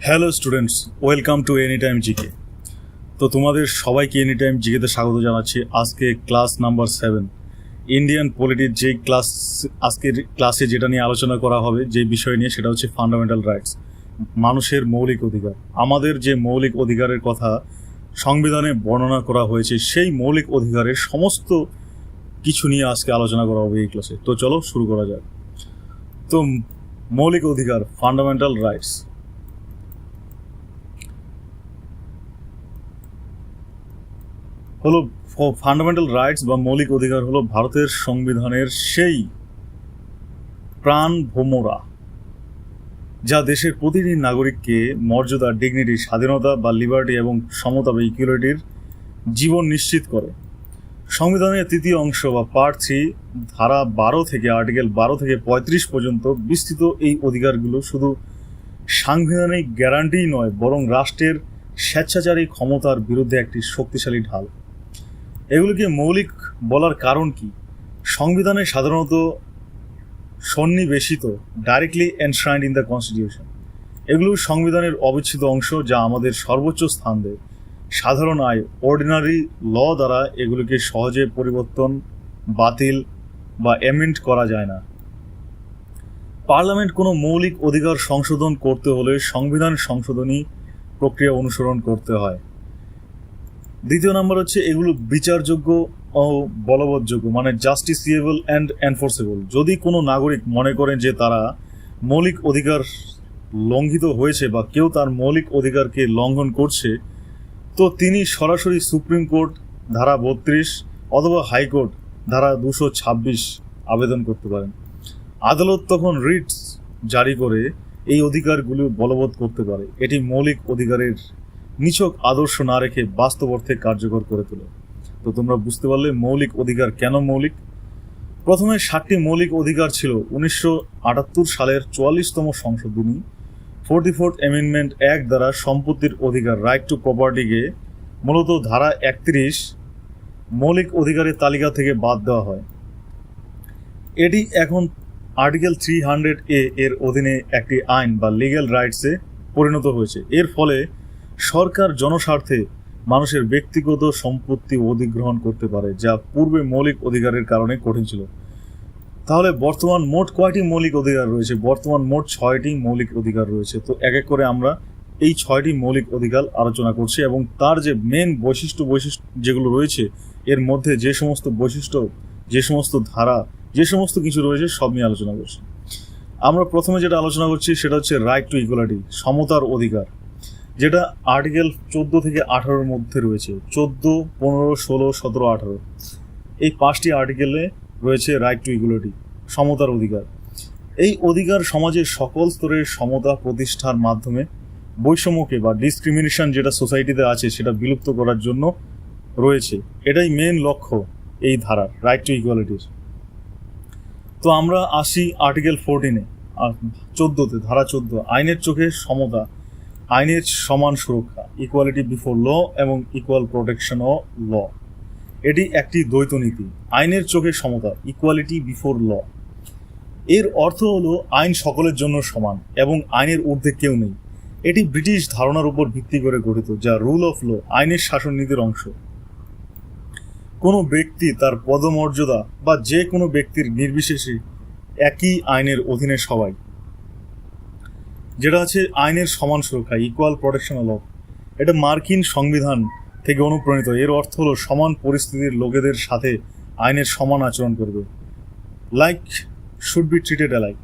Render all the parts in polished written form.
Hello students, welcome to any time GK. তো তোমাদের সবাইকে এনি টাইম জিকেতে স্বাগত জানাচ্ছি। আজকে ক্লাস নাম্বার 7 ইন্ডিয়ান পলিটির যেই আজকের ক্লাসে যেটা নিয়ে আলোচনা করা হবে, যে বিষয় নিয়ে, সেটা হচ্ছে ফান্ডামেন্টাল রাইটস, মানুষের মৌলিক অধিকার। আমাদের যে মৌলিক অধিকারের কথা সংবিধানে বর্ণনা করা হয়েছে, সেই মৌলিক অধিকারের সমস্ত কিছু নিয়ে আজকে আলোচনা করা হবে এই ক্লাসে। তো চলো শুরু করা যাক। তো মৌলিক অধিকার, ফান্ডামেন্টাল রাইটস হলো ফান্ডামেন্টাল রাইটস বা মৌলিক অধিকার হলো ভারতের সংবিধানের সেই প্রাণ ভোমরা, যা দেশের প্রতিটি নাগরিককে মর্যাদা, ডিগনিটি, স্বাধীনতা বা লিবার্টি এবং সমতা বা ইকুয়ালিটির জীবন নিশ্চিত করে। সংবিধানের তৃতীয় অংশ বা পার্ট 3 ধারা 12 থেকে আর্টিকেল 12 থেকে 35 পর্যন্ত বিস্তৃত এই অধিকারগুলো শুধু সাংবিধানিক গ্যারান্টি নয়, বরং রাষ্ট্রের স্বেচ্ছাচারী ক্ষমতার বিরুদ্ধে একটি শক্তিশালী ঢাল। এগুলোকে মৌলিক বলার কারণ কি? সংবিধানে সাধারণত সন্নিবেশিত, directly enshrined in the constitution. এগুলো সংবিধানের অবিচ্ছেদ্য অংশ, যা আমাদের সর্বোচ্চ স্থান দেয়। সাধারণ আইন, অর্ডিনারি ল দ্বারা এগুলোকে সহজে পরিবর্তন, বাতিল বা অ্যামেন্ড করা যায় না। পার্লামেন্ট কোনো মৌলিক অধিকার সংশোধন করতে হলে সংবিধান সংশোধনী প্রক্রিয়া অনুসরণ করতে হয়। দ্বিতীয় নাম্বার হচ্ছে, এগুলো বিচারযোগ্য ও বলবৎযোগ্য, মানে জাস্টিসিয়েবল অ্যান্ড এনফোর্সেবল। যদি কোনো নাগরিক মনে করেন যে তারা মৌলিক অধিকার লঙ্ঘিত হয়েছে বা কেউ তার মৌলিক অধিকারকে লঙ্ঘন করছে, তো তিনি সরাসরি সুপ্রিম কোর্ট ধারা 32 অথবা হাইকোর্ট ধারা 226 আবেদন করতে পারেন। আদালত তখন রিটস জারি করে এই অধিকারগুলো বলবৎ করতে পারে। এটি মৌলিক অধিকারের নিছক আদর্শ না রেখে বাস্তব অর্থে কার্যকর করে তোলে। তো তোমরা বুঝতে পারলে মৌলিক অধিকার কেন মৌলিক। প্রথমে 7টি মৌলিক অধিকার ছিল 1978 সালের 44তম সংশোধনী 44th অ্যামেন্ডমেন্ট অ্যাক্ট দ্বারা সম্পত্তির অধিকার, রাইট টু প্রপার্টিকে মূলত ধারা 31 মৌলিক অধিকারের তালিকা থেকে বাদ দেওয়া হয়। এটি এখন আর্টিকেল 300A এর অধীনে একটি আইন বা লিগ্যাল রাইটসে পরিণত হয়েছে। এর ফলে সরকার জনস্বার্থে মানুষের ব্যক্তিগত সম্পত্তি অধিগ্রহণ করতে পারে, যা পূর্বে মৌলিক অধিকারের কারণে কঠিন ছিল। তাহলে বর্তমান মোট কয়টি মৌলিক অধিকার রয়েছে? বর্তমান মোট 6টি মৌলিক অধিকার রয়েছে। তো এক এক করে আমরা এই 6টি মৌলিক অধিকার আলোচনা করছি এবং তার যে মেন বৈশিষ্ট্য যেগুলো রয়েছে, এর মধ্যে যে সমস্ত বৈশিষ্ট্য, যে সমস্ত ধারা, যে সমস্ত কিছু রয়েছে, সব নিয়ে আলোচনা করছি। আমরা প্রথমে যেটা আলোচনা করছি সেটা হচ্ছে রাইট টু ইকুয়ালিটি, সমতার অধিকার, যেটা আর্টিকেল 14 থেকে 18-এর মধ্যে রয়েছে। 14, 15, 16, 17, 18 এই 5টি আর্টিকেলে রয়েছে রাইট টু ইকুয়ালিটি, সমতার অধিকার। এই অধিকার সমাজের সকল স্তরের সমতা প্রতিষ্ঠার মাধ্যমে বৈষম্যকে বা ডিসক্রিমিনেশন যেটা সোসাইটিতে আছে সেটা বিলুপ্ত করার জন্য রয়েছে। এটাই মেন লক্ষ্য এই ধারার, রাইট টু ইকুয়ালিটির। তো আমরা আসি আর্টিকেল 14-এ, 14-তে, ধারা 14, আইনের চোখে সমতা, আইনের সমান সুরক্ষা, ইকুয়ালিটি বিফোর ল এবং ইকুয়াল প্রোটেকশন ও ল। এটি একটি দ্বৈত নীতি। আইনের চোখে সমতা, ইকুয়ালিটি বিফোর ল, এর অর্থ হলো আইন সকলের জন্য সমান এবং আইনের ঊর্ধ্বে কেউ নেই। এটি ব্রিটিশ ধারণার উপর ভিত্তি করে গঠিত, যা রুল অফ ল, আইনের শাসন নীতির অংশ। কোনো ব্যক্তি তার পদমর্যাদা বা যে কোনো ব্যক্তির নির্বিশেষে একই আইনের অধীনে সবাই, যেটা আছে আইনের সমান সুরক্ষা, ইকুয়াল প্রোটেকশন অফ। এটা মার্কিন সংবিধান থেকে অনুপ্রাণিত। এর অর্থ হলো সমান পরিস্থিতির লোকেদের সাথে আইনের সমান আচরণ করবে। Like should be treated alike,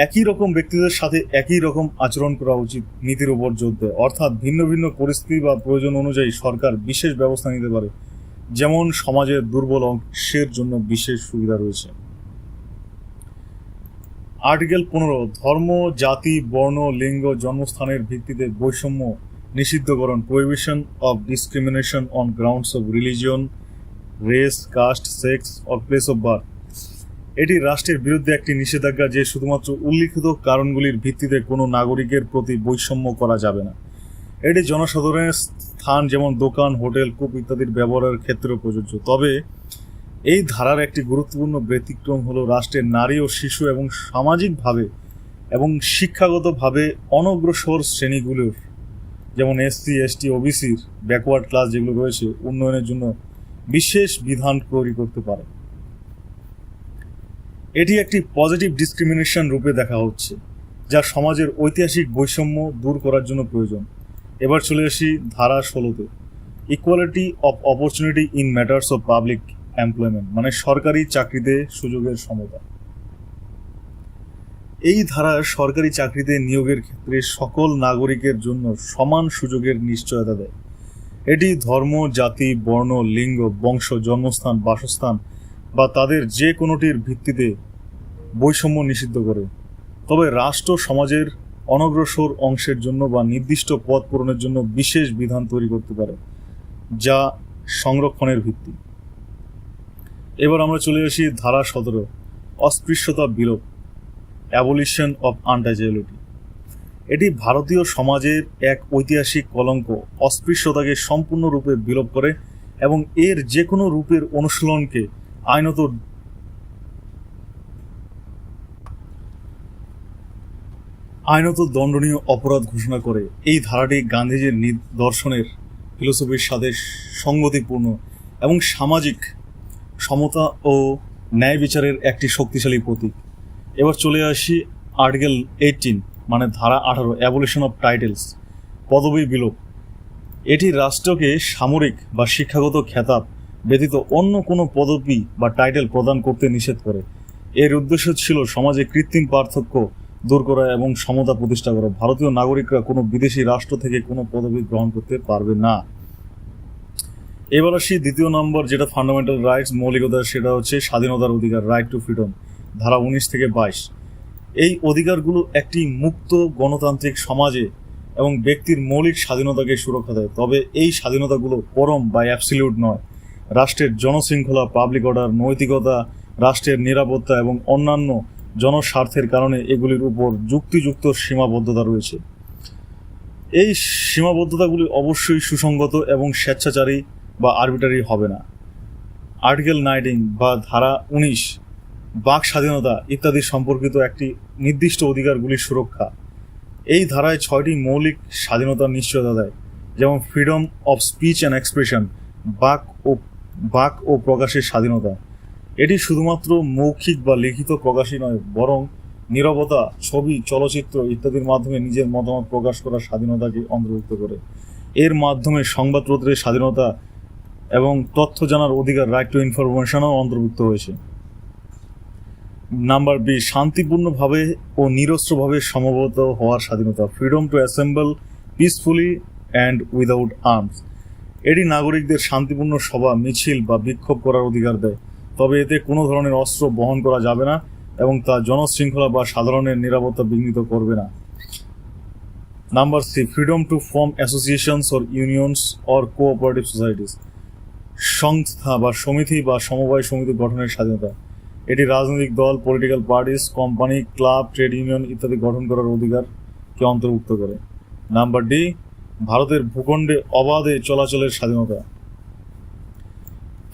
একই রকম ব্যক্তিদের সাথে একই রকম আচরণ করা উচিত নীতির উপর জোর দেয়। অর্থাৎ ভিন্ন ভিন্ন পরিস্থিতি বা প্রয়োজন অনুযায়ী সরকার বিশেষ ব্যবস্থা নিতে পারে, যেমন সমাজের দুর্বল অংশের জন্য বিশেষ সুবিধা রয়েছে। আর্টিকেল 15, ধর্ম, জাতি, বর্ণ, লিঙ্গ, জন্মস্থানের ভিত্তিতে বৈষম্য নিষিদ্ধকরণ, prohibition of discrimination on grounds of religion, race, caste, sex or place of birth. এটি রাষ্ট্রের বিরুদ্ধে একটি নিষেধাজ্ঞা যে শুধুমাত্র উল্লিখিত কারণগুলির ভিত্তিতে কোনো নাগরিকের প্রতি বৈষম্য করা যাবে না। এটি জনসাধারণের স্থান যেমন দোকান, হোটেল, কূপ ইত্যাদির ব্যবহারের ক্ষেত্রেও প্রযোজ্য। তবে এই ধারার একটি গুরুত্বপূর্ণ ব্যতিক্রম হলো রাষ্ট্রের নারী ও শিশু এবং সামাজিকভাবে এবং শিক্ষাগতভাবে অনগ্রসর শ্রেণীগুলোর, যেমন এসসি এসটি ওবিসির ব্যাকওয়ার্ড ক্লাস যেগুলো রয়েছে, উন্নয়নের জন্য বিশেষ বিধান তৈরি করতে পারে। এটি একটি পজিটিভ ডিসক্রিমিনেশন রূপে দেখা হচ্ছে, যা সমাজের ঐতিহাসিক বৈষম্য দূর করার জন্য প্রয়োজন। এবার চলে আসি ধারা 16-তে, equality of opportunity in matters of public employment, মানে সরকারি চাকরিতে সুযোগের সমতা। এই ধারা সরকারি চাকরিতে নিয়োগের ক্ষেত্রে সকল নাগরিকের জন্য সমান সুযোগের নিশ্চয়তা দেয়। এটি ধর্ম, জাতি, বর্ণ, লিঙ্গ, বংশ, জন্মস্থান, বাসস্থান বা তাদের যে কোনোটির ভিত্তিতে বৈষম্য নিষিদ্ধ করে। তবে রাষ্ট্র সমাজের অনগ্রসর অংশের জন্য বা নির্দিষ্ট পদ পূরণের জন্য বিশেষ বিধান তৈরি করতে পারে, যা সংরক্ষণের ভিত্তি। এবার আমরা চলে আসি ধারা 17, অস্পৃশ্যতা বিলোপ, অ্যাবলিশন অফ আনটাচেবিলিটি। এটি ভারতীয় সমাজের এক ঐতিহাসিক কলঙ্ক, অস্পৃশ্যতাকে সম্পূর্ণরূপে বিলোপ করে এবং এর যে কোনো রূপের অনুশীলনকে আইনত দণ্ডনীয় অপরাধ ঘোষণা করে। এই ধারাটি গান্ধীজির দর্শনের ফিলোসফির সাথে সঙ্গতিপূর্ণ এবং সামাজিক সমতা ও ন্যায় বিচারের একটি শক্তিশালী প্রতীক। এবার চলে আসি আর্টিকেল 18, মানে ধারা 18, অ্যাবলিশন অফ টাইটেলস, পদবী বিলোপ। এটি রাষ্ট্রকে সামরিক বা শিক্ষাগত খেতাব ব্যতীত অন্য কোনো পদবী বা টাইটেল প্রদান করতে নিষেধ করে। এর উদ্দেশ্য ছিল সমাজে কৃত্রিম পার্থক্য দূর করা এবং সমতা প্রতিষ্ঠা করা। ভারতীয় নাগরিকরা কোনো বিদেশি রাষ্ট্র থেকে কোনো পদবি গ্রহণ করতে পারবে না। এবার আসি দ্বিতীয় নম্বর, যেটা ফান্ডামেন্টাল রাইটস, মৌলিকতা, সেটা হচ্ছে স্বাধীনতার অধিকার, রাইট টু ফ্রিডম, ধারা 19 থেকে 22। এই অধিকারগুলো একটি মুক্ত গণতান্ত্রিক সমাজে এবং ব্যক্তির মৌলিক স্বাধীনতাকে সুরক্ষা দেয়। তবে এই স্বাধীনতাগুলো পরম বা অ্যাবসলিউট নয়। রাষ্ট্রের জনশৃঙ্খলা, পাবলিক অর্ডার, নৈতিকতা, রাষ্ট্রের নিরাপত্তা এবং অন্যান্য জনস্বার্থের কারণে এগুলির উপর যুক্তিযুক্ত সীমাবদ্ধতা রয়েছে। এই সীমাবদ্ধতাগুলি অবশ্যই সুসংগত এবং স্বেচ্ছাচারী বা আরবিটারি হবে না। আর্টিকেল 19 বা ধারা 19, বাক স্বাধীনতা ইত্যাদি সম্পর্কিত একটি নির্দিষ্ট অধিকারগুলির সুরক্ষা। এই ধারায় 6টি মৌলিক স্বাধীনতার নিশ্চয়তা দেয়, যেমন freedom of speech and expression, বাক ও প্রকাশের স্বাধীনতা। এটি শুধুমাত্র মৌখিক বা লিখিত প্রকাশই নয়, বরং নীরবতা, ছবি, চলচ্চিত্র ইত্যাদির মাধ্যমে নিজের মতামত প্রকাশ করার স্বাধীনতাকে অন্তর্ভুক্ত করে। এর মাধ্যমে সংবাদপত্রের স্বাধীনতা এবং তথ্য জানার অধিকার, রাইট টু ইনফরমেশনও অন্তর্ভুক্ত হয়েছে। নাম্বার বি, শান্তিপূর্ণভাবে ও নিরস্ত্রভাবে সমবেত হওয়ার স্বাধীনতা, freedom two assemble peacefully and without arms. এটি নাগরিকদের শান্তিপূর্ণ সভা, মিছিল বা বিক্ষোভ করার অধিকার দেয়, তবে এতে কোনো ধরনের অস্ত্র বহন করা যাবে না এবং তা জনশৃঙ্খলা বা সাধারণের নিরাপত্তা বিঘ্নিত করবে না। Number C, freedom to form associations or unions or cooperative societies, সংস্থা বা সমিতি বা সমবায় সমিতি গঠনের স্বাধীনতা। এটি রাজনৈতিক দল, political parties, company, club, trade union ইত্যাদি গঠন করার অধিকারকে অন্তর্ভুক্ত করে। নাম্বার ডি, ভারতের ভূখণ্ডে অবাধে চলাচলের স্বাধীনতা,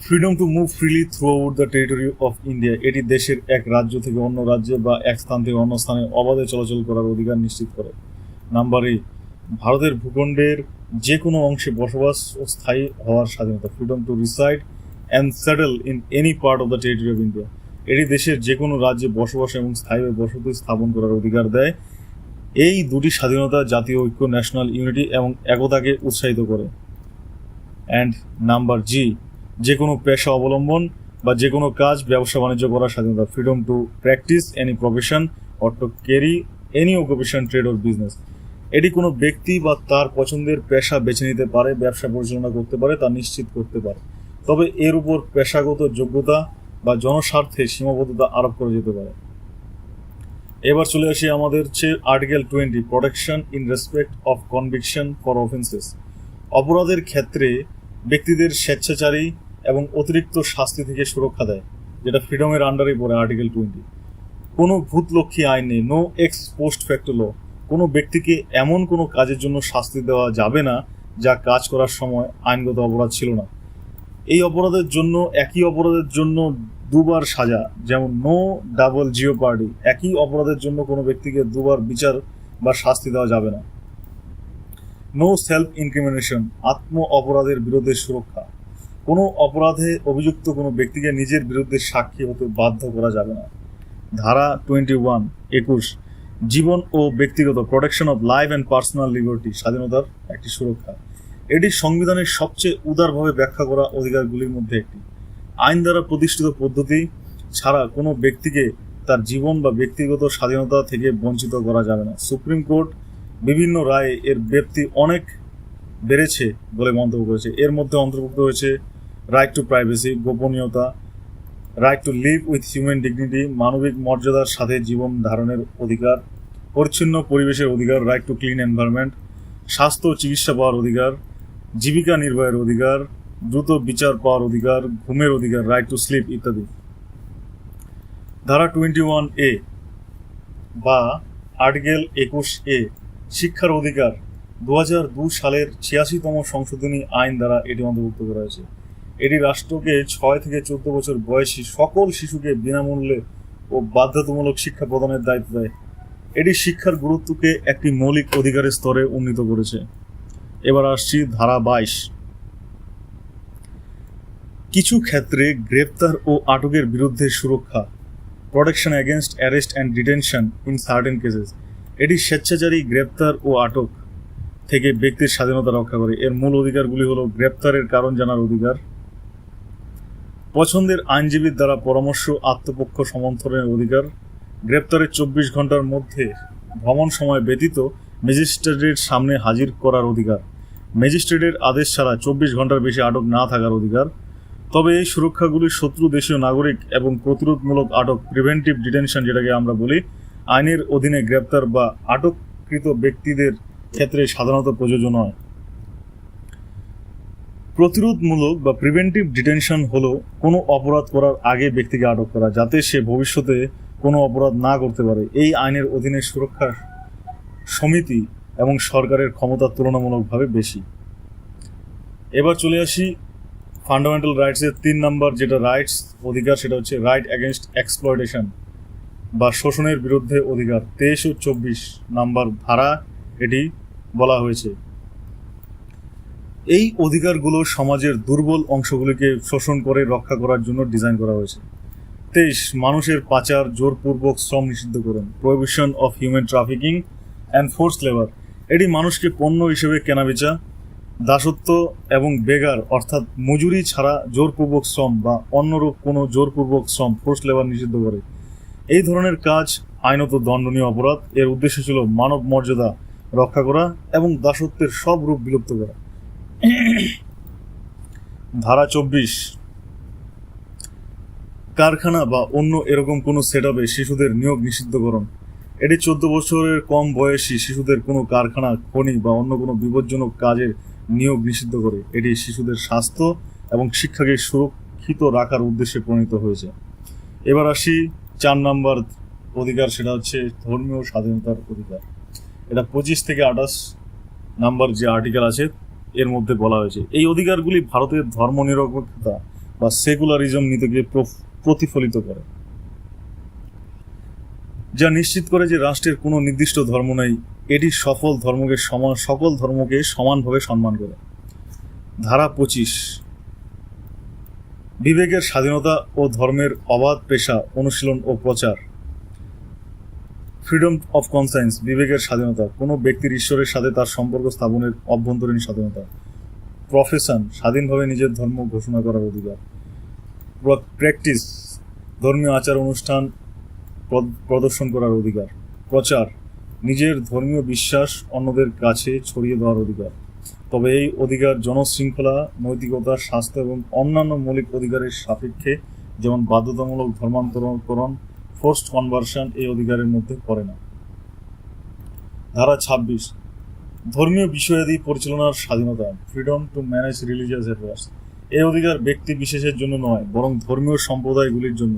freedom to move freely through out the territory of India. এটি দেশের এক রাজ্য থেকে অন্য রাজ্যে বা এক স্থান থেকে অন্য স্থানে অবাধে চলাচল করার অধিকার নিশ্চিত করে। নাম্বার এ, ভারতের ভূখণ্ডের যে কোনো অংশে বসবাস ও স্থায়ী হওয়ার স্বাধীনতা, freedom to reside and settle in any part of the territory of India. এটি দেশের যে কোনো রাজ্যে বসবাস এবং স্থায়ীভাবে বসতি স্থাপন করার অধিকার দেয়। এই দুটি স্বাধীনতা জাতীয় ঐক্য, ন্যাশনাল ইউনিটি এবং একতাকে উৎসাহিত করে। অ্যান্ড নাম্বার জি, যে কোনো পেশা অবলম্বন বা যে কোনো কাজ, ব্যবসা বাণিজ্য করার স্বাধীনতা, freedom two practice any profession or to carry any occupation, trade or business. এটি কোনো ব্যক্তি বা তার পছন্দের পেশা বেছে নিতে পারে, ব্যবসা পরিচালনা করতে পারে, তা নিশ্চিত করতে পারে, তবে এর উপর পেশাগত যোগ্যতা বা জনস্বার্থে সীমাবদ্ধতা আরোপ করা যেতে পারে। এবার চলে আসি আমাদের article 20, protection in respect of conviction for offences. অপরাধের ক্ষেত্রে ব্যক্তিদের স্বেচ্ছাচারী এবং অতিরিক্ত শাস্তি থেকে সুরক্ষা দেয়, যেটা ফ্রিডমের আন্ডারে পড়ে আর্টিকেল 20। কোনো ভূতলক্ষী আইন নেই, নো এক্স পোস্ট ফ্যাক্টো ল। কোনো ব্যক্তিকে এমন কোনো কাজের জন্য শাস্তি দেওয়া যাবে না যা কাজ করার সময় আইনগত অপরাধ ছিল না। এই অপরাধের জন্য একই অপরাধের জন্য দুবার সাজা, যেমন নো ডাবল জিওপার্ডি, একই অপরাধের জন্য কোনো ব্যক্তিকে দুবার বিচার বা শাস্তি দেওয়া যাবে না। নো সেলফ ইনক্রিমিনেশন, আত্ম অপরাধের বিরুদ্ধে সুরক্ষা, কোনো অপরাধে অভিযুক্ত কোনো ব্যক্তিকে নিজের বিরুদ্ধে সাক্ষী হতে বাধ্য করা যাবে না। ধারা 21 জীবন ও ব্যক্তিগত protection of life and personal liberty, স্বাধীনতার একটি সুরক্ষা। এটি সংবিধানের সবচেয়ে উদারভাবে ব্যাখ্যা করা অধিকারগুলির মধ্যে একটি। আইন দ্বারা প্রতিষ্ঠিত পদ্ধতি ছাড়া কোনো ব্যক্তিকে তার জীবন বা ব্যক্তিগত স্বাধীনতা থেকে বঞ্চিত করা যাবে না। সুপ্রিম কোর্ট বিভিন্ন রায়ে এর ব্যাপ্তি অনেক বেড়েছে বলে মন্তব্য করেছে। এর মধ্যে অন্তর্ভুক্ত হয়েছে রাইট টু প্রাইভেসি, গোপনীয়তা, right two live with human dignity, মানবিক মর্যাদার সাথে জীবন ধারণের অধিকার, পরিচ্ছন্ন পরিবেশের অধিকার, রাইট টু ক্লিন এনভায়রনমেন্ট, স্বাস্থ্য ও চিকিৎসা পাওয়ার অধিকার, জীবিকা নির্বাহের অধিকার, দ্রুত বিচার পাওয়ার অধিকার, ঘুমের অধিকার, রাইট টু স্লিপ ইত্যাদি। ধারা 21A বা আর্টিকেল 21A শিক্ষার অধিকার 2002 সালের 86তম সংশোধনী আইন দ্বারা এটি অন্তর্ভুক্ত করা হয়েছে। এটি রাষ্ট্রকে 6 থেকে 14 বছর বয়সী সকল শিশুকে বিনামূল্যে ও বাধ্যতামূলক শিক্ষা প্রদানের দায়িত্ব দেয়। এটি শিক্ষার গুরুত্বকে একটি মৌলিক অধিকারের স্তরে উন্নীত করেছে। এবার আসছি ধারা 22। কিছু ক্ষেত্রে গ্রেপ্তার ও আটকের বিরুদ্ধে সুরক্ষা, protection against arrest and detention in certain cases. এটি স্বেচ্ছাচারী গ্রেপ্তার ও আটক থেকে ব্যক্তির স্বাধীনতা রক্ষা করে। এর মূল অধিকারগুলি হলো গ্রেপ্তারের কারণ জানার অধিকার, পছন্দের আইনজীবীর দ্বারা পরামর্শ আত্মপক্ষ সমর্থনের অধিকার, গ্রেপ্তারের 24 ঘন্টার মধ্যে ভ্রমণ সময় ব্যতীত ম্যাজিস্ট্রেটের সামনে হাজির করার অধিকার, ম্যাজিস্ট্রেটের আদেশ ছাড়া 24 ঘন্টার বেশি আটক না থাকার অধিকার। তবে এই সুরক্ষাগুলি শত্রু দেশীয় নাগরিক এবং প্রতিরোধমূলক আটক, প্রিভেন্টিভ ডিটেনশন যেটাকে আমরা বলি, আইনের অধীনে গ্রেপ্তার বা আটককৃত ব্যক্তিদের ক্ষেত্রে সাধারণত প্রযোজ্য নয়। প্রতিরোধমূলক বা প্রিভেন্টিভ ডিটেনশন হলো কোনো অপরাধ করার আগে ব্যক্তিকে আটক করা, যাতে সে ভবিষ্যতে কোনো অপরাধ না করতে পারে। এই আইনের অধীনে সুরক্ষার সমিতি এবং সরকারের ক্ষমতা তুলনামূলকভাবে বেশি। এবার চলে আসি ফান্ডামেন্টাল রাইটসের 3 নম্বর যেটা রাইটস অধিকার, সেটা হচ্ছে রাইট এগেনস্ট এক্সপ্লয়টেশন বা শোষণের বিরুদ্ধে অধিকার। 23 ও 24 নম্বর ধারা এটি বলা হয়েছে। এই অধিকারগুলো সমাজের দুর্বল অংশগুলিকে শোষণ করে রক্ষা করার জন্য ডিজাইন করা হয়েছে। 23 মানুষের পাচার, জোরপূর্বক শ্রম নিষিদ্ধকরণ, prohibition of human trafficking and force labour. এটি মানুষকে পণ্য হিসেবে কেনাবেচা, দাসত্ব এবং বেগার অর্থাৎ মজুরি ছাড়া জোরপূর্বক শ্রম বা অন্যরূপ কোনো জোরপূর্বক শ্রম, ফোর্স লেবার নিষিদ্ধ করে। এই ধরনের কাজ আইনত দণ্ডনীয় অপরাধ। এর উদ্দেশ্য ছিল মানব মর্যাদা রক্ষা করা এবং দাসত্বের সব রূপ বিলুপ্ত করা। ধারা 24 কারখানা বা অন্য এরকম কোনো সেটআপে শিশুদের নিয়োগ নিষিদ্ধকরণ। এটি 14 বছরের কম বয়সী শিশুদের কোনো কারখানা, খনি বা অন্য কোনো বিপজ্জনক কাজের নিয়োগ নিষিদ্ধ করে। এটি শিশুদের স্বাস্থ্য এবং শিক্ষাকে সুরক্ষিত রাখার উদ্দেশ্যে প্রণীত হয়েছে। এবার আসি 4 নম্বর অধিকার, সেটা হচ্ছে ধর্মীয় স্বাধীনতার অধিকার। এটা 25 থেকে 28 নম্বর যে আর্টিকেল আছে এর মধ্যে বলা হয়েছে। এই অধিকারগুলি ভারতের ধর্মনিরপেক্ষতা বা সেকুলারিজম নীতিকে প্রতিফলিত করে, যা নিশ্চিত করে যে রাষ্ট্রের কোনো নির্দিষ্ট ধর্ম নেই। এটি সকল ধর্মকে সমানভাবে সম্মান করে। ধারা 25 বিবেকের স্বাধীনতা ও ধর্মের অবাধ পেশা, অনুশীলন ও প্রচার। ফ্রিডম অফ কনসায়েন্স, বিবেকের স্বাধীনতা, কোনো ব্যক্তির ঈশ্বরের সাথে তার সম্পর্ক স্থাপনের অভ্যন্তরীণ স্বাধীনতা। প্রফেশন, স্বাধীনভাবে নিজের ধর্ম ঘোষণা করার অধিকার। প্র্যাকটিস, ধর্মীয় আচার অনুষ্ঠান প্রদর্শন করার অধিকার। প্রচার, নিজের ধর্মীয় বিশ্বাস অন্যদের কাছে ছড়িয়ে দেওয়ার অধিকার। তবে এই অধিকার জনশৃঙ্খলা, নৈতিকতা, স্বাস্থ্য এবং অন্যান্য মৌলিক অধিকারের সাপেক্ষে, যেমন বাধ্যতামূলক ধর্মান্তরকরণ, ফোর্সড কনভার্সন, এই অধিকারের মধ্যে পড়ে না। ধারা 26 ধর্মীয় বিষয়াদি পরিচালনার স্বাধীনতা, freedom to manage religious affairs. এই অধিকার ব্যক্তি বিশেষের জন্য নয়, বরং ধর্মীয় সম্প্রদায়গুলির জন্য।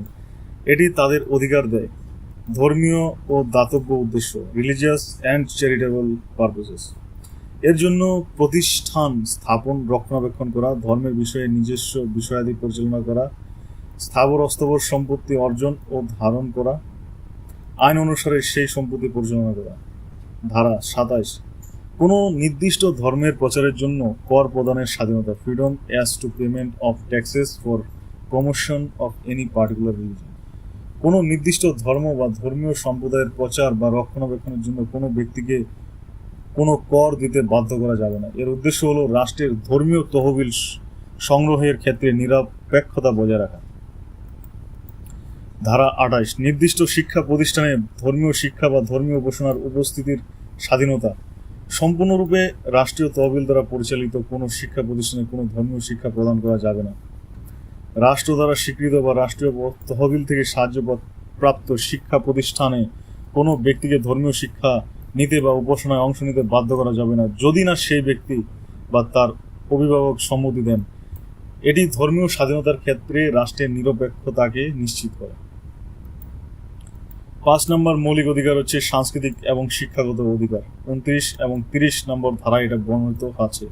এটি তাদের অধিকার দেয় ধর্মীয় ও দাতব্য উদ্দেশ্য, রিলিজিয়াস অ্যান্ড চ্যারিটেবল পারপোসেস। এর জন্য প্রতিষ্ঠান স্থাপন, রক্ষণাবেক্ষণ করা, ধর্মের বিষয়ে নিজস্ব বিষয়াদি পরিচালনা করা, স্থাবর অস্থাবর সম্পত্তি অর্জন ও ধারণ করা, আইন অনুসারে সেই সম্পত্তি পরিচালনা করা। ধারা 27, কোনো নির্দিষ্ট ধর্মের প্রচারের জন্য কর প্রদানের স্বাধীনতা, freedom as to payment of taxes for promotion of any particular religion. কোনো নির্দিষ্ট ধর্ম বা ধর্মীয় সম্প্রদায়ের প্রচার বা রক্ষণাবেক্ষণের জন্য কোনো ব্যক্তিকে কোনো কর দিতে বাধ্য করা যাবে না। এর উদ্দেশ্য হলো রাষ্ট্রের ধর্মীয় তহবিল সংগ্রহের ক্ষেত্রে নিরপেক্ষতা বজায় রাখা। ধারা 28, নির্দিষ্ট শিক্ষা প্রতিষ্ঠানে ধর্মীয় শিক্ষা বা ধর্মীয় উপাসনার উপস্থিতির স্বাধীনতা, সম্পূর্ণরূপে রাষ্ট্রীয় তহবিল দ্বারা পরিচালিত কোনো শিক্ষা প্রতিষ্ঠানে কোনো ধর্মীয় শিক্ষা প্রদান করা যাবে না। রাষ্ট্র দ্বারা স্বীকৃত বা রাষ্ট্রীয় তহবিল থেকে সাহায্য প্রাপ্ত শিক্ষা প্রতিষ্ঠানে কোনো ব্যক্তিকে ধর্মীয় শিক্ষা নিতে বা উপাসনায় অংশ নিতে বাধ্য করা যাবে না, যদি না সেই ব্যক্তি বা তার অভিভাবক সম্মতি দেন। এটি ধর্মীয় স্বাধীনতার ক্ষেত্রে রাষ্ট্রের নিরপেক্ষতাকে নিশ্চিত করে। 5 নম্বর মৌলিক অধিকার হচ্ছে সাংস্কৃতিক এবং শিক্ষাগত অধিকার। 29 এবং 30 নম্বর ধারায় এটা বর্ণিত আছে।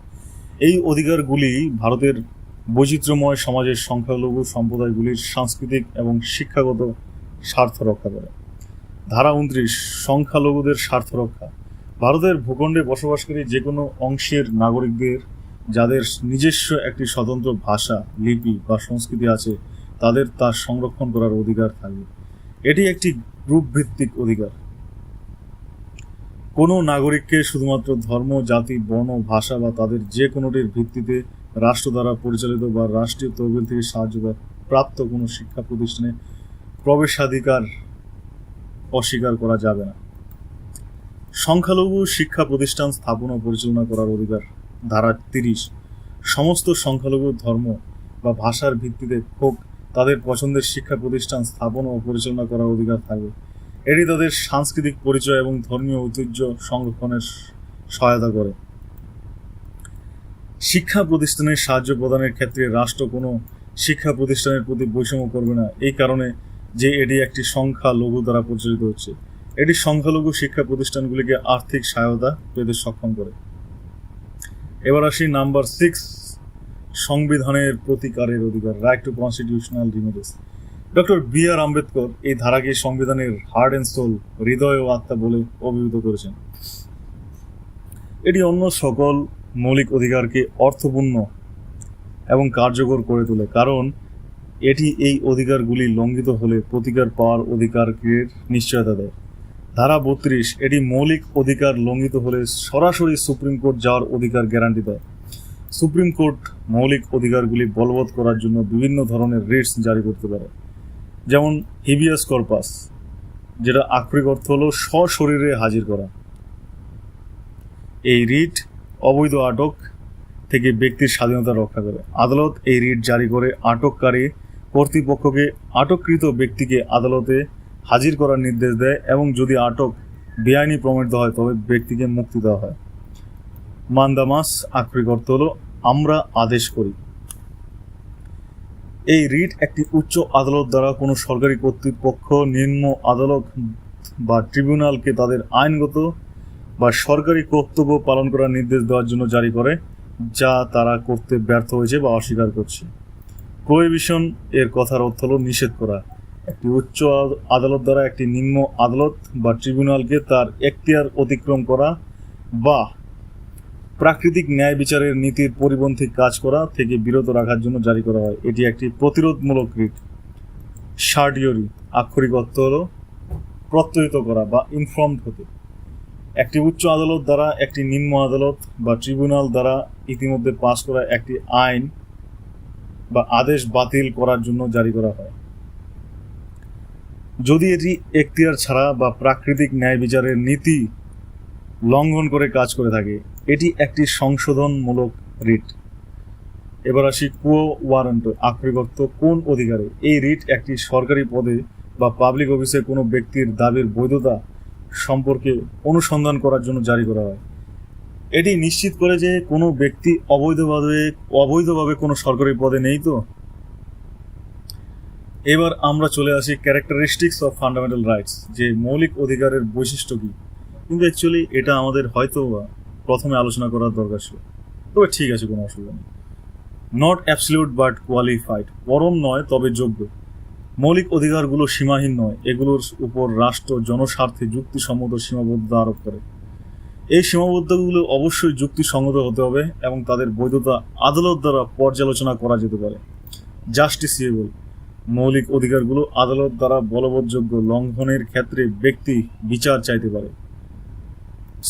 এই অধিকারগুলি ভারতের বৈচিত্র্যময় সমাজের সংখ্যালঘু সম্প্রদায়গুলির সাংস্কৃতিক এবং শিক্ষাগত স্বার্থ রক্ষা করে। ধারা 29, সংখ্যালঘুদের স্বার্থ রক্ষা। ভারতের ভূখণ্ডে বসবাসকারী যে কোনো অংশের নাগরিকদের যাদের নিজস্ব একটি স্বতন্ত্র ভাষা, লিপি বা সংস্কৃতি আছে, তাদের তা সংরক্ষণ করার অধিকার থাকবে। এটি একটি গ্রুপ ভিত্তিক অধিকার। কোনো নাগরিককে শুধুমাত্র ধর্ম, জাতি, বর্ণ, ভাষা বা তাদের যে কোনোটির ভিত্তিতে রাষ্ট্র দ্বারা পরিচালিত বা রাষ্ট্রীয় তহবিল থেকে সাহায্য প্রাপ্ত কোনো শিক্ষা প্রতিষ্ঠানে প্রবেশাধিকার অস্বীকার করা যাবে না। সংখ্যালঘু শিক্ষা প্রতিষ্ঠান স্থাপন ও পরিচালনা করার অধিকার। ধারা 30, সমস্ত সংখ্যালঘু ধর্ম বা ভাষার ভিত্তিতে হোক তাদের পছন্দের শিক্ষা প্রতিষ্ঠান স্থাপন ও পরিচালনা করার অধিকার থাকবে। এটি তাদের সাংস্কৃতিক পরিচয় এবং ধর্মীয় ঐতিহ্য সংরক্ষণের সহায়তা করে। শিক্ষা প্রতিষ্ঠানের সাহায্য প্রদানের ক্ষেত্রে রাষ্ট্র কোনো শিক্ষা প্রতিষ্ঠানের প্রতি বৈষম্য করবে না, এই কারণে যে এটি একটি সংখ্যালঘু দ্বারা পরিচালিত হচ্ছে। এটি সংখ্যালঘু শিক্ষা প্রতিষ্ঠানগুলিকে আর্থিক সহায়তা পেতে সক্ষম করে। এবার আসি নাম্বার 6, সংবিধানের প্রতিকারের অধিকার, right to constitutional remedies. Doctor B R. Ambedkar এই ধারাকে সংবিধানের হার্ট অ্যান্ড সোল, হৃদয় ও আত্মা বলে অভিহিত করেছেন। এটি অন্য সকল মৌলিক অধিকারকে অর্থপূর্ণ এবং কার্যকর করে তোলে, কারণ এটি এই অধিকারগুলি লঙ্ঘিত হলে প্রতিকার পাওয়ার অধিকারকে নিশ্চয়তা দেয়। ধারা 32, এটি মৌলিক অধিকার লঙ্ঘিত হলে সরাসরি সুপ্রিম কোর্ট যাওয়ার অধিকার গ্যারান্টি দেয়। সুপ্রিম কোর্ট মৌলিক অধিকারগুলি বলবৎ করার জন্য বিভিন্ন ধরনের রিটস জারি করতে পারে, যেমন হিবিয়াস কর্পাস, যেটা আক্ষরিক অর্থ হলো সশরীরে হাজির করা। এই রিট অবৈধ আটক থেকে ব্যক্তির স্বাধীনতা রক্ষা করে। আদালত এই রিট জারি করে আটককারী কর্তৃপক্ষকে আটককৃত ব্যক্তিকে আদালতে হাজির করার নির্দেশ দেয় এবং যদি আটক বেআইনি প্রমাণিত হয় তবে ব্যক্তিকে মুক্তি দেওয়া হয়। মান্দামাস আক্ষরিক অর্থ হলো আমরা আদেশ করি। এই রিট একটি উচ্চ আদালত দ্বারা কোনো সরকারি কর্তৃপক্ষ নিম্ন আদালত বা ট্রিব্যুনালকে তাদের আইনগত বা সরকারি কর্তব্য পালন করার নির্দেশ দেওয়ার জন্য জারি করে, যা তারা করতে ব্যর্থ হয়েছে বা অস্বীকার করছে। প্রহিবিশন এর কথার অর্থ হলো নিষেধ করা। একটি উচ্চ আদালত দ্বারা একটি নিম্ন আদালত বা ট্রিব্যুনালকে তার এখতিয়ার অতিক্রম করা বা প্রাকৃতিক ন্যায় বিচারের নীতির পরিপন্থী কাজ করা থেকে বিরত রাখার জন্য জারি করা হয়। এটি একটি প্রতিরোধমূলক রিট। সার্ডিওরি আক্ষরিক অর্থ হলো প্রত্যয়িত করা বা ইনফর্মড হতে। একটি উচ্চ আদালত দ্বারা একটি নিম্ন আদালত বা ট্রিব্যুনাল দ্বারা ইতিমধ্যে পাস করা একটি আইন বা আদেশ বাতিল করার জন্য জারি করা হয় যদি এটি এখতিয়ার ছাড়া বা প্রাকৃতিক ন্যায় বিচারের নীতি লঙ্ঘন করে কাজ করে থাকে। এটি একটি সংশোধনমূলক রিট। এবার আসি কো ওয়ারেন্ট আক্ষরিক অর্থ কোন অধিকারে। এই রিট একটি সরকারি পদে বা পাবলিক অফিসে কোনো ব্যক্তির দাবির বৈধতা সম্পর্কে অনুসন্ধান করার জন্য জারি করা হয়। এটি নিশ্চিত করে যে কোনো ব্যক্তি অবৈধভাবে কোনো সরকারি পদে নেই তো। এবার আমরা চলে আসি ক্যারেক্টারিস্টিক্স অফ ফান্ডামেন্টাল রাইটস, যে মৌলিক অধিকারের বৈশিষ্ট্য কী। কিন্তু অ্যাকচুয়ালি এটা আমাদের হয়তো প্রথমে আলোচনা করার দরকার ছিল, তবে ঠিক আছে, কোনো অসুবিধা নেই। নট অ্যাবসলিউট বাট কোয়ালিফাইড, পরম নয় তবে যোগ্য। মৌলিক অধিকারগুলো সীমাহীন নয়, এগুলোর উপর রাষ্ট্র জনস্বার্থে যুক্তিসম্মত সীমাবদ্ধতা আরোপ করে। এই সীমাবদ্ধতাগুলো অবশ্যই যুক্তিসঙ্গত হতে হবে এবং তাদের বৈধতা আদালত দ্বারা পর্যালোচনা করা যেতে পারে। জাস্টিসিয়েবল, মৌলিক অধিকারগুলো আদালত দ্বারা বলবৎযোগ্য, লঙ্ঘনের ক্ষেত্রে ব্যক্তি বিচার চাইতে পারে।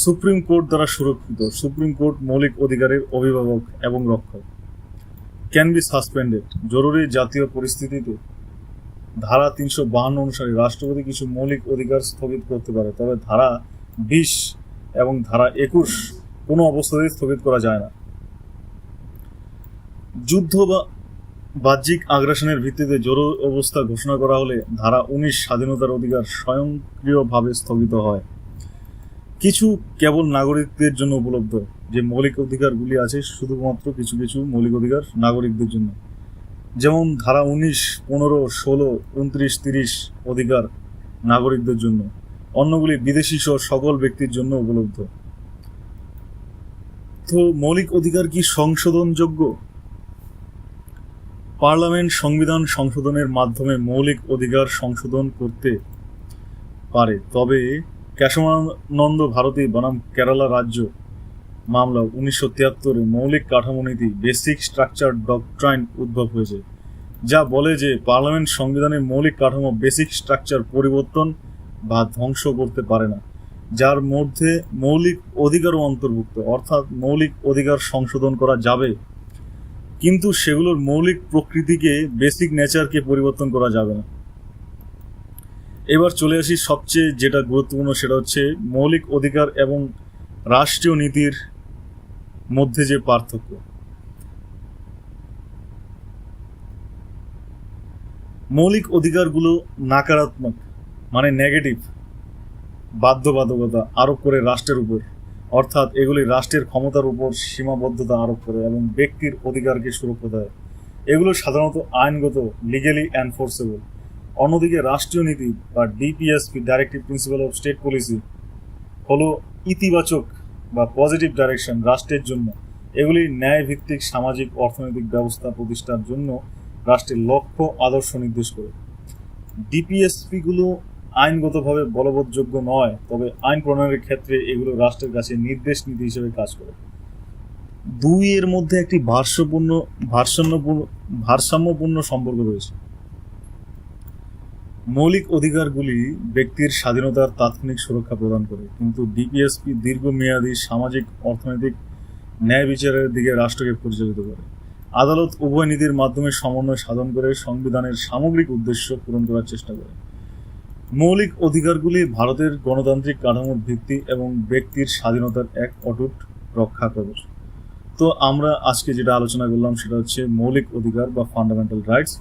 সুপ্রিম কোর্ট দ্বারা সুরক্ষিত, সুপ্রিম কোর্ট মৌলিক অধিকারের অভিভাবক এবং রক্ষক। ক্যান বি সাসপেন্ডেড, জরুরি জাতীয় পরিস্থিতিতে ধারা 352 অনুসারে রাষ্ট্রপতি কিছু মৌলিক অধিকার স্থগিত করতে পারে, তবে ধারা 20 এবং ধারা 21 কোনো অবস্থাতেই স্থগিত করা যায় না। যুদ্ধ বা বাহ্যিক আগ্রাসনের ভিত্তিতে জরুরি অবস্থা ঘোষণা করা হলে ধারা 19 স্বাধীনতার অধিকার স্বয়ংক্রিয়ভাবে স্থগিত হয়। কিছু কেবল নাগরিকদের জন্য উপলব্ধ যে মৌলিক অধিকারগুলি আছে, শুধুমাত্র কিছু কিছু মৌলিক অধিকার নাগরিকদের জন্য, যেমন ধারা 19, 15, 16, 29, 30 অধিকার নাগরিকদের জন্য, অন্যগুলি বিদেশি সহ সকল ব্যক্তির জন্য উপলব্ধ। তো মৌলিক অধিকার কি সংশোধনযোগ্য? পার্লামেন্ট সংবিধান সংশোধনের মাধ্যমে মৌলিক অধিকার সংশোধন করতে পারে, তবে কেশবানন্দ ভারতী বনাম কেরালা রাজ্য মামলা 1973 মৌলিক কাঠামো নীতি বেসিক স্ট্রাকচার ডকট্রাইন উদ্ভব হয়েছে, যা বলে যে পার্লামেন্ট সংবিধানের মৌলিক কাঠামো বেসিক স্ট্রাকচার পরিবর্তন বা ধ্বংস করতে পারে না, যার মধ্যে মৌলিক অধিকারও অন্তর্ভুক্ত। অর্থাৎ মৌলিক অধিকার সংশোধন করা যাবে, কিন্তু সেগুলোর মৌলিক প্রকৃতিকে, বেসিক নেচারকে পরিবর্তন করা যাবে না। এবার চলে আসি সবচেয়ে যেটা গুরুত্বপূর্ণ, সেটা হচ্ছে মৌলিক অধিকার এবং রাষ্ট্রীয় নীতির মধ্যে যে পার্থক্য। মৌলিক অধিকারগুলো নাকারাত্মক মানে নেগেটিভ বাধ্যবাধকতা আরোপ করে রাষ্ট্রের উপর, অর্থাৎ এগুলি রাষ্ট্রের ক্ষমতার উপর সীমাবদ্ধতা আরোপ করে এবং ব্যক্তির অধিকারকে সুরক্ষা দেয়। এগুলো সাধারণত আইনগত, লিগ্যালি এনফোর্সেবল। অন্যদিকে রাষ্ট্রীয় নীতি বা DPSP, directive principle of state policy, হলো ইতিবাচক বা পজিটিভ ডাইরেকশন রাষ্ট্রের জন্য। এগুলি ন্যায়ভিত্তিক সামাজিক অর্থনৈতিক ব্যবস্থা প্রতিষ্ঠার জন্য রাষ্ট্রের লক্ষ্য আদর্শ নির্দেশ করে। ডিপিএসপিগুলো আইনগতভাবে বলবৎযোগ্য নয়, তবে আইন প্রণয়নের ক্ষেত্রে এগুলো রাষ্ট্রের কাছে নির্দেশ নীতি হিসেবে কাজ করে। দুই এর মধ্যে একটি ভারসাম্যপূর্ণ সম্পর্ক রয়েছে। মৌলিক অধিকারগুলি ব্যক্তির স্বাধীনতার তাৎক্ষণিক সুরক্ষা প্রদান করে, কিন্তু ডিপিএসপি দীর্ঘমেয়াদী সামাজিক অর্থনৈতিক ন্যায় বিচারের দিকে রাষ্ট্রকে পরিচালিত করে। আদালত উভয় নীতির মাধ্যমে সমন্বয় সাধন করে সংবিধানের সামগ্রিক উদ্দেশ্য পূরণ করার চেষ্টা করে। মৌলিক অধিকারগুলি ভারতের গণতান্ত্রিক কাঠামোর ভিত্তি এবং ব্যক্তির স্বাধীনতার এক অটুট রক্ষা কবচ। তো আমরা আজকে যেটা আলোচনা করলাম সেটা হচ্ছে মৌলিক অধিকার বা ফান্ডামেন্টাল রাইটস।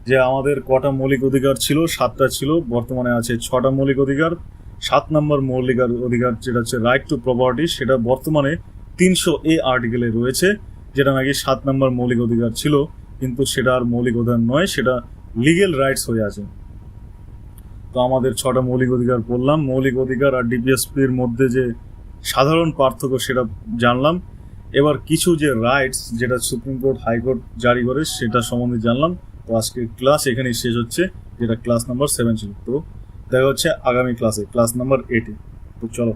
যে আমাদের কটা মৌলিক অধিকার ছিল? 7টা ছিল, বর্তমানে আছে 6টা মৌলিক অধিকার। 7 নম্বর মৌলিক অধিকার যেটা হচ্ছে রাইট টু প্রপার্টি, সেটা বর্তমানে 300A আর্টিকেলে রয়েছে, যেটা নাকি 7 নম্বর মৌলিক অধিকার ছিল, কিন্তু সেটা আর মৌলিক অধিকার নয়, সেটা লিগেল রাইটস হয়ে আছে। তো আমাদের 6টা মৌলিক অধিকার পড়লাম। মৌলিক অধিকার আর ডিপিএসপির মধ্যে যে সাধারণ পার্থক্য সেটা জানলাম। এবার কিছু যে রাইটস যেটা সুপ্রিম কোর্ট, হাইকোর্ট জারি করে সেটা সম্বন্ধে জানলাম। তো আজকের ক্লাস এখানেই শেষ হচ্ছে, যেটা ক্লাস নাম্বার 7 ছিল। তো দেখা হচ্ছে আগামী ক্লাসে, ক্লাস নাম্বার 8-এ। তো চলো।